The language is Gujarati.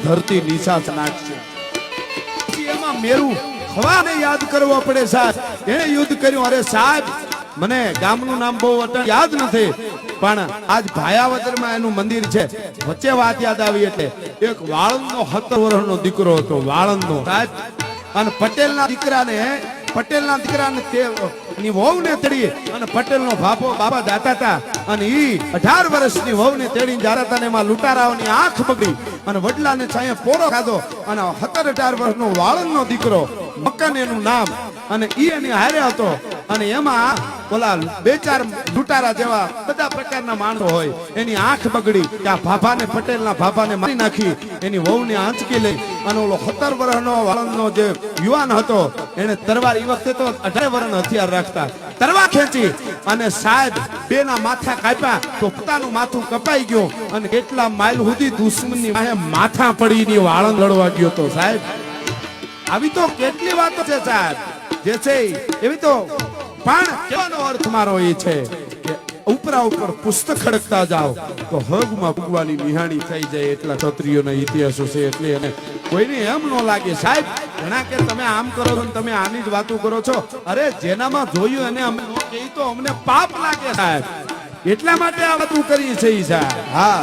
ધરતી નિશાસ નાખશે. એમાં મેરું ખવાને યાદ કરવો પડે સાહેબ. એને યુદ્ધ કર્યું. અરે સાહેબ મને ગામનું નામ બહુ યાદ નથી, પણ આજ ભાયાવદરમાં એનું મંદિર છે. વચ્ચે વાત યાદ આવી એટલે એક વાળંદનો 17 વર્ષનો દીકરો હતો. વાળંદનો સાહેબ, અને પટેલના દીકરાને ની વહુને તેડી અને પટેલનો બાપા દાતા હતા, અને ઈ 18 વર્ષની વહુને તેડીને જારા હતા. એમાં લૂંટારાઓની આંખ બગડી અને વડલાને છાંયે પોરો ખાધો. અને 17-18 વર્ષનો વાળંદનો દીકરો મકન એનું નામ, અને ઈ એની હારે હતો. અને એમાં ઓલા 2-4 લૂંટારા જેવા બધા પ્રકારના માણસો હોય, એની આંખ બગડી. ત્યાં ભાભાને, પટેલના ભાભાને મારી નાખી. એની વહુને આંચકી લઈ અને ઓલો 17 વર્ષનો વાળંદનો જે યુવાન હતો એને તરવાર, એ વખતે તો 18 વર્ષનો હથિયાર રાખતા, તરવાર ખેંચી અને સાહેબ બેના માથા કાપ્યા. તો પોતાનું માથું કપાઈ ગયું અને કેટલા માઇલ સુધી દુશ્મનની વાહે માથા પડીને વાળંદ લડવા ગયો તો સાહેબ. આવી તો કેટલી વાતો છે સાહેબ જે છે એવી તો. પણ કેવાનો અર્થ મારો એ છે કે ઉપરા ઉપર પુસ્તક ખડકતા જાઓ તો હગમાં ભગવાની નિહાણી થઈ જાય. એટલા ક્ષત્રિયોના ઇતિહાસો છે. એટલે એને કોઈને એમ ન લાગે સાહેબ ઘણા કે તમે આમ કરો છો ને તમે આની જ વાતો કરો છો. અરે જેનામાં જોયું એને અમે ન કહી તો અમને પાપ લાગે સાહેબ. એટલા માટે આ વાતો કરી છે સાહેબ. હા.